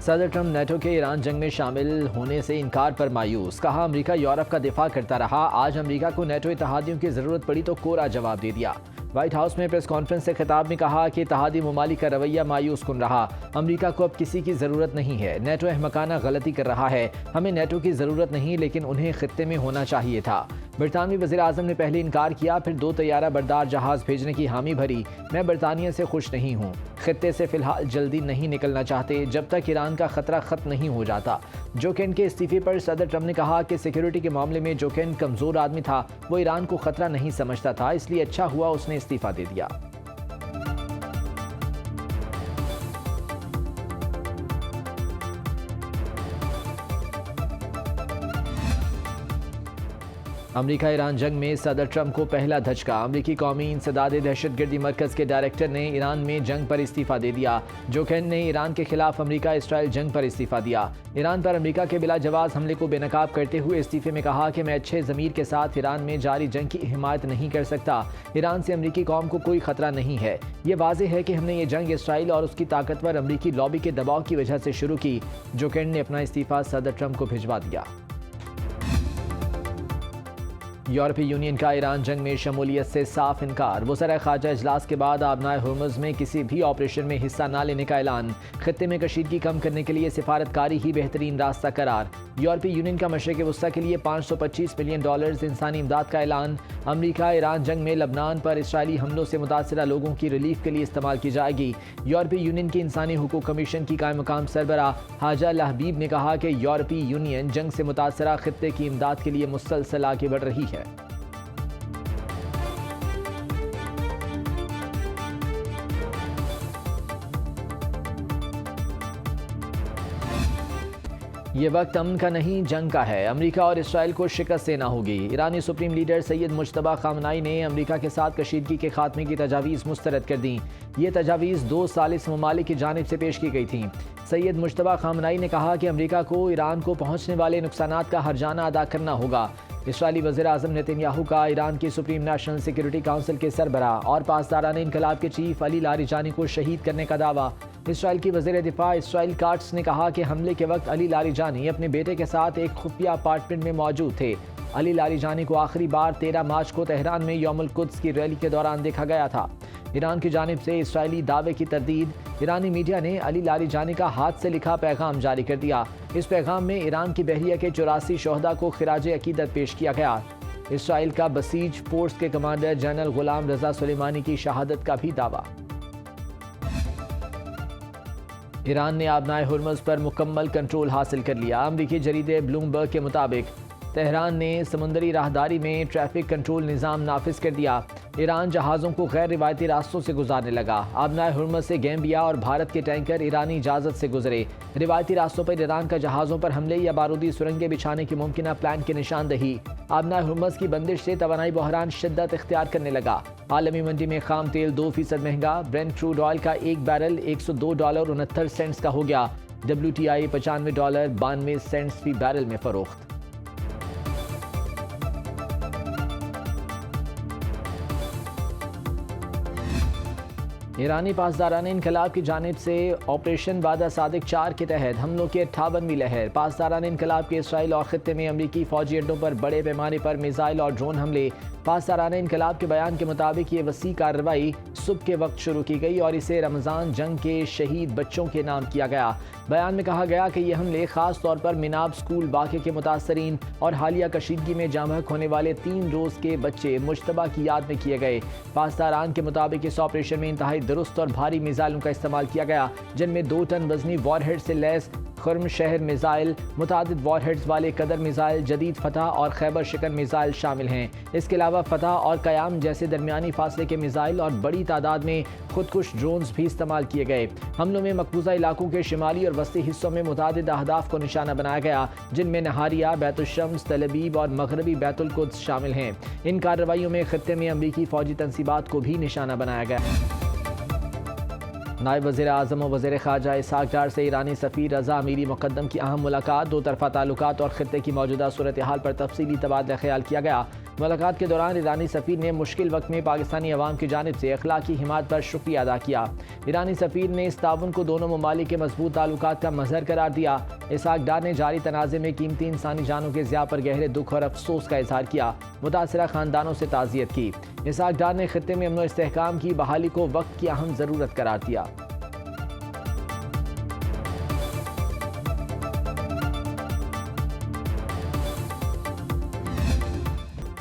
صدر Trump NATO کے ایران جنگ میں شامل ہونے سے انکار پر مایوس، کہا امریکہ یورپ کا دفاع کرتا رہا، آج امریکہ کو نیٹو اتحادیوں کی ضرورت پڑی تو کوڑا جواب دے دیا۔ وائٹ ہاؤس میں پریس کانفرنس سے خطاب میں کہا کہ اتحادی ممالک کا رویہ مایوس کن رہا، امریکہ کو اب کسی کی ضرورت نہیں ہے، نیٹو احمقانہ غلطی کر رہا ہے، ہمیں نیٹو کی ضرورت نہیں لیکن انہیں خطے میں ہونا چاہیے تھا۔ برطانوی وزیر اعظم نے پہلے انکار کیا، پھر 2 طیارہ بردار جہاز بھیجنے کی حامی بھری، میں برطانیہ سے خوش نہیں ہوں، خطے سے فی الحال جلدی نہیں نکلنا چاہتے جب تک ایران کا خطرہ ختم نہیں ہو جاتا۔ جو کین کے استعفے پر صدر ٹرمپ نے کہا کہ سیکیورٹی کے معاملے میں جو کین کمزور آدمی تھا، وہ ایران کو خطرہ نہیں سمجھتا تھا، اس لیے اچھا ہوا اس نے استعفیٰ دے دیا۔ امریکہ ایران جنگ میں صدر ٹرمپ کو پہلا دھچکا، امریکی قومی انسداد دہشت گردی مرکز کے ڈائریکٹر نے ایران میں جنگ پر استعفیٰ دے دیا۔ جو کین نے ایران کے خلاف امریکہ اسرائیل جنگ پر استعفیٰ دیا۔ ایران پر امریکہ کے بلا جواز حملے کو بے نقاب کرتے ہوئے استعفے میں کہا کہ میں اچھے ضمیر کے ساتھ ایران میں جاری جنگ کی حمایت نہیں کر سکتا، ایران سے امریکی قوم کو کوئی خطرہ نہیں ہے، یہ واضح ہے کہ ہم نے یہ جنگ اسرائیل اور اس کی طاقتور امریکی لابی کے دباؤ کی وجہ سے شروع کی۔ جو کین نے اپنا استعفیٰ صدر ٹرمپ کو بھجوا دیا۔ یورپی یونین کا ایران جنگ میں شمولیت سے صاف انکار، وزراء خارجہ اجلاس کے بعد آبنائے ہرمز میں کسی بھی آپریشن میں حصہ نہ لینے کا اعلان، خطے میں کشیدگی کم کرنے کے لیے سفارتکاری ہی بہترین راستہ قرار۔ یورپی یونین کا مشرق وسطیٰ کے لیے $525 ملین انسانی امداد کا اعلان، امریکہ ایران جنگ میں لبنان پر اسرائیلی حملوں سے متاثرہ لوگوں کی ریلیف کے لیے استعمال کی جائے گی۔ یورپی یونین کی انسانی حقوق کمیشن کی قائم مقام سربراہ حاجہ الحبیب نے کہا کہ یورپی یونین جنگ سے متاثرہ خطے کی امداد کے لیے مسلسل آگے بڑھ رہی ہے۔ یہ وقت امن کا نہیں جنگ کا ہے، امریکہ اور اسرائیل کو شکست دینا ہوگی۔ ایرانی سپریم لیڈر سید مجتبیٰ خامنائی نے امریکہ کے ساتھ کشیدگی کے خاتمے کی تجاویز مسترد کر دیں، یہ تجاویز 2 ثالث ممالک کی جانب سے پیش کی گئی تھیں۔ سید مجتبیٰ خامنائی نے کہا کہ امریکہ کو ایران کو پہنچنے والے نقصانات کا ہرجانہ ادا کرنا ہوگا۔ اسرائیلی وزیر اعظم نیتن یاہو کا ایران کی سپریم نیشنل سیکیورٹی کونسل کے سربراہ اور پاسداران انقلاب کے چیف علی لاریجانی کو شہید کرنے کا دعویٰ۔ اسرائیل کی وزیر دفاع اسرائیل کاٹس نے کہا کہ حملے کے وقت علی لاریجانی اپنے بیٹے کے ساتھ ایک خفیہ اپارٹمنٹ میں موجود تھے۔ علی لاریجانی کو آخری بار 13 مارچ کو تہران میں یوم القدس کی ریلی کے دوران دیکھا گیا تھا۔ ایران کی جانب سے اسرائیلی دعوے کی تردید، ایرانی میڈیا نے علی لاریجانی کا ہاتھ سے لکھا پیغام جاری کر دیا۔ اس پیغام میں ایران کی بحریہ کے 84 شہداء کو خراج عقیدت پیش کیا گیا۔ اسرائیل کا بسیج فورس کے کمانڈر جنرل غلام رضا سلیمانی کی شہادت کا بھی دعویٰ۔ ایران نے آبنائے ہرمز پر مکمل کنٹرول حاصل کر لیا، امریکی جریدے بلومبرگ کے مطابق تہران نے سمندری راہداری میں ٹریفک کنٹرول نظام نافذ کر دیا، ایران جہازوں کو غیر روایتی راستوں سے گزارنے لگا، آبنائے ہرمز سے گیمبیا اور بھارت کے ٹینکر ایرانی اجازت سے گزرے، روایتی راستوں پر ایران کا جہازوں پر حملے یا بارودی سرنگیں بچھانے کی ممکنہ پلان کی نشاندہی، آبنائے ہرمز کی بندش سے توانائی بحران شدت اختیار کرنے لگا، عالمی منڈی میں خام تیل 2% مہنگا، برینٹ کروڈ آئل کا ایک بیرل $102.69 کا ہو گیا، WTI $95.92 فی بیرل میں فروخت۔ ایرانی پاسداران انقلاب کی جانب سے آپریشن وعدہ صادق 4 کے تحت حملوں کی 58ویں لہر، پاسداران انقلاب کے اسرائیل اور خطے میں امریکی فوجی اڈوں پر بڑے پیمانے پر میزائل اور ڈرون حملے۔ پاسداران انقلاب کے بیان کے مطابق یہ وسیع کارروائی صبح کے وقت شروع کی گئی اور اسے رمضان جنگ کے شہید بچوں کے نام کیا گیا۔ بیان میں کہا گیا کہ یہ حملے خاص طور پر مناب اسکول واقعے کے متاثرین اور حالیہ کشیدگی میں جاں بحق ہونے والے 3 روز کے بچے مجتبیٰ کی یاد میں کیے گئے۔ پاسداران کے مطابق اس آپریشن میں انتہائی درست اور بھاری میزائلوں کا استعمال کیا گیا، جن میں 2 ٹن وزنی وار ہیڈ سے لیس خرم شہر میزائل، متعدد وار ہیڈز والے قدر میزائل، جدید فتح اور خیبر شکن میزائل شامل ہیں۔ اس کے علاوہ فتح اور قیام جیسے درمیانی فاصلے کے میزائل اور بڑی تعداد میں خودکش ڈرونز بھی استعمال کیے گئے۔ حملوں میں مقبوضہ علاقوں کے شمالی اور وسطی حصوں میں متعدد اہداف کو نشانہ بنایا گیا، جن میں نہاریہ، بیت الشمس، تل ابیب اور مغربی بیت القدس شامل ہیں۔ ان کارروائیوں میں خطے میں امریکی فوجی تنصیبات کو بھی نشانہ بنایا گیا۔ نائب وزیر اعظم و وزیر خارجہ اسحاق ڈار سے ایرانی سفیر رضا امیری مقدم کی اہم ملاقات، 2 طرفہ تعلقات اور خطے کی موجودہ صورتحال پر تفصیلی تبادلہ خیال کیا گیا۔ ملاقات کے دوران ایرانی سفیر نے مشکل وقت میں پاکستانی عوام کی جانب سے اخلاقی حمایت پر شکریہ ادا کیا۔ ایرانی سفیر نے اس تعاون کو دونوں ممالک کے مضبوط تعلقات کا مظہر قرار دیا۔ اسحاق ڈار نے جاری تنازع میں قیمتی انسانی جانوں کے ضیاع پر گہرے دکھ اور افسوس کا اظہار کیا، متاثرہ خاندانوں سے تعزیت کی۔ اسحاق ڈار نے خطے میں امن و استحکام کی بحالی کو وقت کی اہم ضرورت قرار دیا۔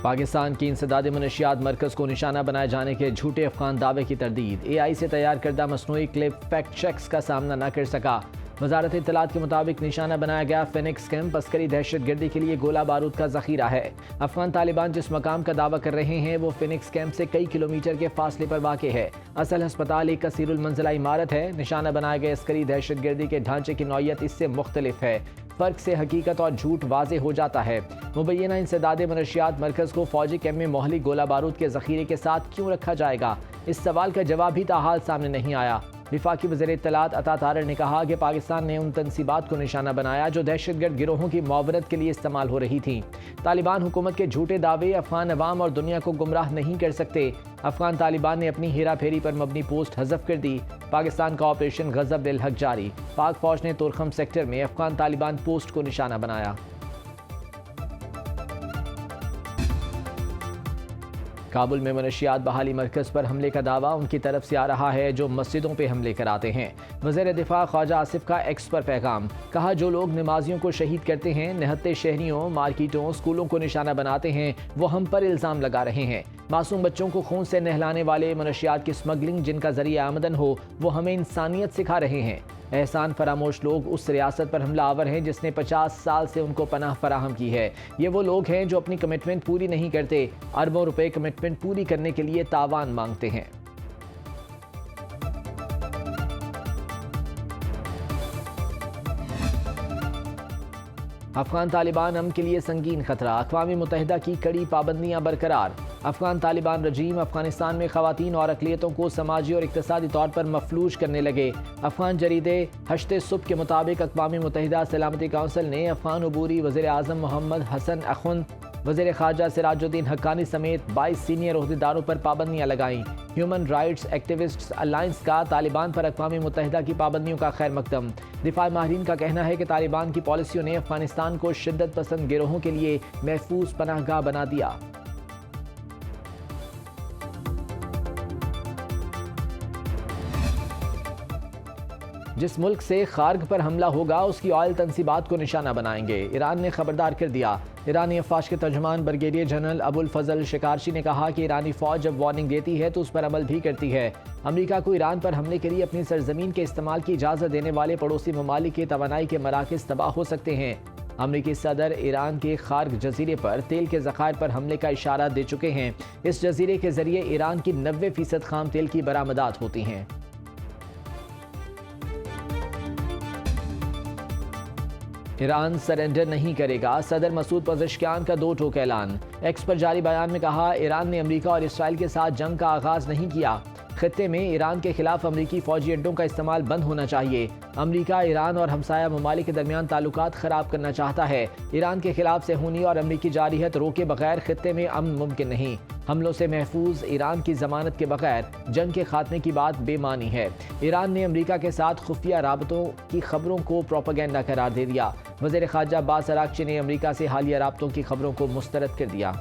پاکستان کی انسداد منشیات مرکز کو نشانہ بنائے جانے کے جھوٹے افغان دعوے کی تردید۔ اے آئی سے تیار کردہ مصنوعی کلپ فیکٹ چیکس کا سامنا نہ کر سکا۔ وزارت اطلاعات کے مطابق نشانہ بنایا گیا فینکس کیمپ عسکری دہشت گردی کے لیے گولہ بارود کا ذخیرہ ہے۔ افغان طالبان جس مقام کا دعویٰ کر رہے ہیں وہ فینکس کیمپ سے کئی کلومیٹر کے فاصلے پر واقع ہے۔ اصل ہسپتال ایک کثیر المنزلہ عمارت ہے۔ نشانہ بنائے گئے عسکری دہشت گردی کے ڈھانچے کی نوعیت اس سے مختلف ہے۔ فرق سے حقیقت اور جھوٹ واضح ہو جاتا ہے۔ مبینہ انسداد منشیات مرکز کو فوجی کیمپ میں مہلک گولہ بارود کے ذخیرے کے ساتھ کیوں رکھا جائے گا؟ اس سوال کا جواب بھی تاحال سامنے نہیں آیا۔ وفاقی وزیر اطلاعات عطا تارڑ نے کہا کہ پاکستان نے ان تنصیبات کو نشانہ بنایا جو دہشت گرد گروہوں کی معاونت کے لیے استعمال ہو رہی تھیں۔ طالبان حکومت کے جھوٹے دعوے افغان عوام اور دنیا کو گمراہ نہیں کر سکتے۔ افغان طالبان نے اپنی ہیرا پھیری پر مبنی پوسٹ حذف کر دی۔ پاکستان کا آپریشن غضب للحق جاری۔ پاک فوج نے تورخم سیکٹر میں افغان طالبان پوسٹ کو نشانہ بنایا۔ کابل میں منشیات بحالی مرکز پر حملے کا دعویٰ ان کی طرف سے آ رہا ہے جو مسجدوں پہ حملے کراتے ہیں۔ وزیر دفاع خواجہ آصف کا ایکس پر پیغام، کہا جو لوگ نمازیوں کو شہید کرتے ہیں، نہتے شہریوں، مارکیٹوں، سکولوں کو نشانہ بناتے ہیں، وہ ہم پر الزام لگا رہے ہیں۔ معصوم بچوں کو خون سے نہلانے والے منشیات کی سمگلنگ جن کا ذریعہ آمدن ہو وہ ہمیں انسانیت سکھا رہے ہیں۔ احسان فراموش لوگ اس ریاست پر حملہ آور ہیں جس نے 50 سال سے ان کو پناہ فراہم کی ہے۔ یہ وہ لوگ ہیں جو اپنی کمٹمنٹ پوری نہیں کرتے، اربوں روپے کمٹمنٹ پوری کرنے کے لیے تاوان مانگتے ہیں۔ افغان طالبان امن کے لیے سنگین خطرہ، اقوام متحدہ کی کڑی پابندیاں برقرار۔ افغان طالبان رجیم افغانستان میں خواتین اور اقلیتوں کو سماجی اور اقتصادی طور پر مفلوج کرنے لگے۔ افغان جریدے ہشت صبح کے مطابق اقوام متحدہ سلامتی کونسل نے افغان عبوری وزیر اعظم محمد حسن اخوند، وزیر خارجہ سراج الدین حقانی سمیت 22 سینئر عہدیداروں پر پابندیاں لگائیں۔ ہیومن رائٹس ایکٹیوسٹس الائنس کا طالبان پر اقوام متحدہ کی پابندیوں کا خیر مقدم۔ دفاع ماہرین کا کہنا ہے کہ طالبان کی پالیسیوں نے افغانستان کو شدت پسند گروہوں کے لیے محفوظ پناہ گاہ بنا دیا۔ جس ملک سے خارگ پر حملہ ہوگا اس کی آئل تنصیبات کو نشانہ بنائیں گے، ایران نے خبردار کر دیا۔ ایرانی افواج کے ترجمان برگیڈیئر جنرل ابو الفضل شکارچی نے کہا کہ ایرانی فوج جب وارننگ دیتی ہے تو اس پر عمل بھی کرتی ہے۔ امریکہ کو ایران پر حملے کے لیے اپنی سرزمین کے استعمال کی اجازت دینے والے پڑوسی ممالک کے توانائی کے مراکز تباہ ہو سکتے ہیں۔ امریکی صدر ایران کے خارگ جزیرے پر تیل کے ذخائر پر حملے کا اشارہ دے چکے ہیں۔ اس جزیرے کے ذریعے ایران کی 90% خام تیل کی برآمدات ہوتی ہیں۔ ایران سرنڈر نہیں کرے گا، صدر مسعود پزشکیان کا دو ٹوک اعلان۔ ایکس پر جاری بیان میں کہا ایران نے امریکہ اور اسرائیل کے ساتھ جنگ کا آغاز نہیں کیا۔ خطے میں ایران کے خلاف امریکی فوجی اڈوں کا استعمال بند ہونا چاہیے۔ امریکہ ایران اور ہمسایہ ممالک کے درمیان تعلقات خراب کرنا چاہتا ہے۔ ایران کے خلاف صہیونی اور امریکی جارحیت روکے بغیر خطے میں امن ممکن نہیں۔ حملوں سے محفوظ ایران کی ضمانت کے بغیر جنگ کے خاتمے کی بات بے معنی ہے۔ ایران نے امریکہ کے ساتھ خفیہ رابطوں کی خبروں کو پروپیگنڈا قرار دے دیا۔ وزیر خارجہ عباس اراغچی نے امریکہ سے حالیہ رابطوں کی خبروں کو مسترد کر دیا۔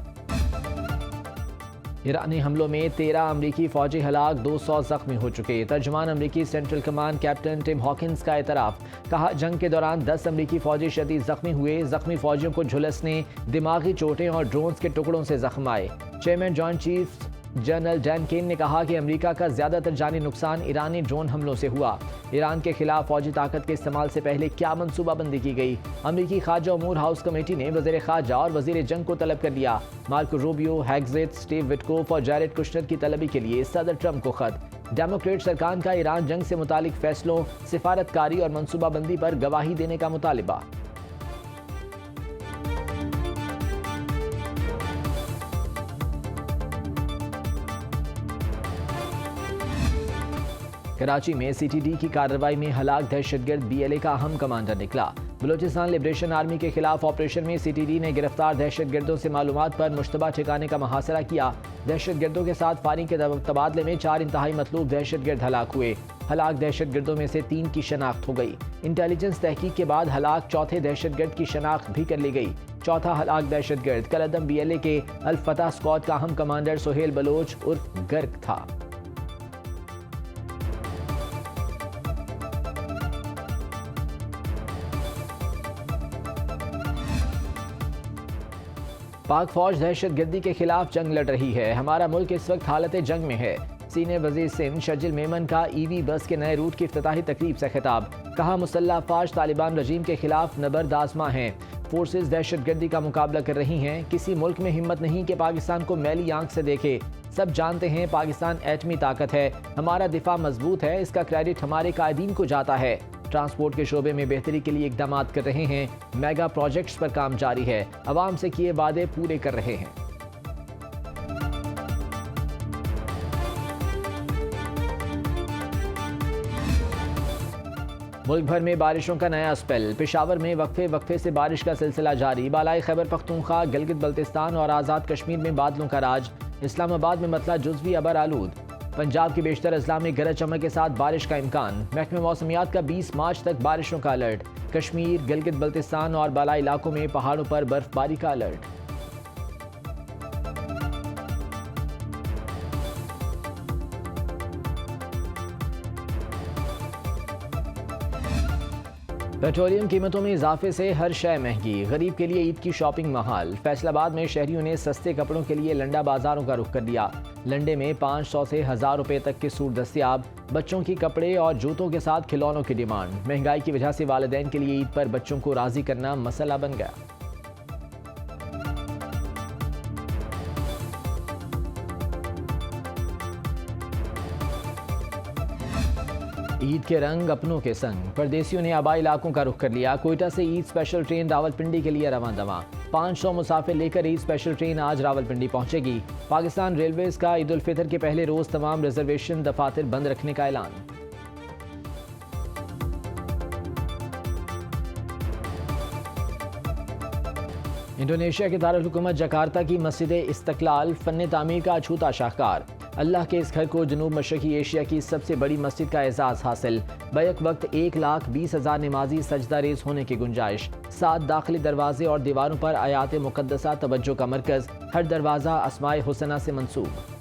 ایرانی حملوں میں 13 امریکی فوجی ہلاک، 200 زخمی ہو چکے۔ ترجمان امریکی سینٹرل کمانڈ کیپٹن ٹم ہاکنز کا اعتراف، کہا جنگ کے دوران 10 امریکی فوجی شدید زخمی ہوئے۔ زخمی فوجیوں کو جھلسنے، دماغی چوٹیں اور ڈرونز کے ٹکڑوں سے زخم آئے۔ Chairman joint chief general Dan Caine نے کہا کہ امریکہ کا زیادہ تر جانی نقصان ایرانی ڈرون حملوں سے ہوا۔ ایران کے خلاف فوجی طاقت کے استعمال سے پہلے کیا منصوبہ بندی کی گئی؟ امریکی خارجہ امور ہاؤس کمیٹی نے وزیر خارجہ اور وزیر جنگ کو طلب کر لیا۔ مارکو روبیو، ہیگزیت، سٹیو وٹکوف اور جیریڈ کشنر کی طلبی کے لیے صدر ٹرمپ کو خط۔ ڈیموکریٹ سرکار کا ایران جنگ سے متعلق فیصلوں، سفارتکاری اور منصوبہ بندی پر گواہی دینے کا مطالبہ۔ کراچی میں سی ٹی ڈی کی کارروائی میں ہلاک دہشت گرد بی ایل اے کا اہم کمانڈر نکلا۔ بلوچستان لبریشن آرمی کے خلاف آپریشن میں سی ٹی ڈی نے گرفتار دہشت گردوں سے معلومات پر مشتبہ ٹھکانے کا محاصرہ کیا۔ دہشت گردوں کے ساتھ فائرنگ کے تبادلے میں 4 انتہائی مطلوب دہشت گرد ہلاک ہوئے۔ ہلاک دہشت گردوں میں سے 3 کی شناخت ہو گئی۔ انٹیلیجنس تحقیق کے بعد ہلاک چوتھے دہشت گرد کی شناخت بھی کر لی گئی۔ چوتھا ہلاک دہشت گرد کلعدم بی ایل اے کے الفتح اسکواڈ کا اہم کمانڈر سہیل بلوچ عرف گرگ تھا۔ پاک فوج دہشت گردی کے خلاف جنگ لڑ رہی ہے۔ ہمارا ملک اس وقت حالت جنگ میں ہے۔ سینئر وزیر سندھ شرجیل میمن کا ای وی بس کے نئے روٹ کی افتتاحی تقریب سے خطاب۔ کہا مسلح افواج طالبان رجیم کے خلاف نبرد آزما ہیں۔ فورسز دہشت گردی کا مقابلہ کر رہی ہیں۔ کسی ملک میں ہمت نہیں کہ پاکستان کو میلی آنکھ سے دیکھے۔ سب جانتے ہیں پاکستان ایٹمی طاقت ہے۔ ہمارا دفاع مضبوط ہے۔ اس کا کریڈٹ ہمارے قائدین کو جاتا ہے۔ ٹرانسپورٹ کے شعبے میں بہتری کے لیے اقدامات کر رہے ہیں۔ میگا پروجیکٹس پر کام جاری ہے۔ عوام سے کیے وعدے پورے کر رہے ہیں۔ ملک بھر میں بارشوں کا نیا اسپیل۔ پشاور میں وقفے سے بارش کا سلسلہ جاری۔ بالائی خیبر پختونخوا، گلگت بلتستان اور آزاد کشمیر میں بادلوں کا راج۔ اسلام آباد میں مطلع جزوی ابر آلود۔ پنجاب کے بیشتر اضلاع میں گرج چمک کے ساتھ بارش کا امکان۔ محکمہ موسمیات کا 20 مارچ تک بارشوں کا الرٹ۔ کشمیر، گلگت بلتستان اور بالائی علاقوں میں پہاڑوں پر برف باری کا الرٹ۔ پیٹرولیم قیمتوں میں اضافے سے ہر شے مہنگی۔ غریب کے لیے عید کی شاپنگ محال۔ فیصل آباد میں شہریوں نے سستے کپڑوں کے لیے لنڈا بازاروں کا رخ کر لیا۔ لنڈے میں 500 سے 1000 روپے تک کے سوٹ دستیاب۔ بچوں کی کپڑے اور جوتوں کے ساتھ کھلونوں کی ڈیمانڈ۔ مہنگائی کی وجہ سے والدین کے لیے عید پر بچوں کو راضی کرنا مسئلہ بن گیا۔ عید کے رنگ اپنوں کے سنگ۔ پردیسیوں نے آبائی علاقوں کا رخ کر لیا۔ کوئٹہ سے عید اسپیشل ٹرین راولپنڈی کے لیے رواں دواں۔ 500 مسافر لے کر عید اسپیشل ٹرین آج راولپنڈی پہنچے گی۔ پاکستان ریلویز کا عید الفطر کے پہلے روز تمام ریزرویشن دفاتر بند رکھنے کا اعلان۔ انڈونیشیا کے دارالحکومت جکارتہ کی مسجد استقلال فن تعمیر کا اچھوتا شاہکار۔ اللہ کے اس گھر کو جنوب مشرقی ایشیا کی سب سے بڑی مسجد کا اعزاز حاصل۔ بیک وقت 1,20,000 نمازی سجدہ ریز ہونے کی گنجائش۔ 7 داخلی دروازے اور دیواروں پر آیات مقدسہ توجہ کا مرکز۔ ہر دروازہ اسماء حسنہ سے منسوب۔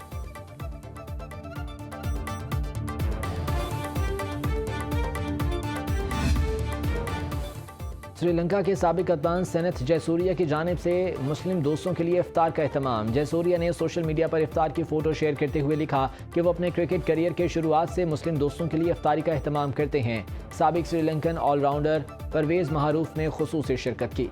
سری لنکا کے سابق کپتان سینتھ جے سوریا کی جانب سے مسلم دوستوں کے لیے افطار کا اہتمام۔ جے سوریا نے سوشل میڈیا پر افطار کی فوٹو شیئر کرتے ہوئے لکھا کہ وہ اپنے کرکٹ کیریئر کے شروعات سے مسلم دوستوں کے لیے افطاری کا اہتمام کرتے ہیں۔ سابق سری لنکن آل راؤنڈر پرویز مہاروف نے خصوصی شرکت کی۔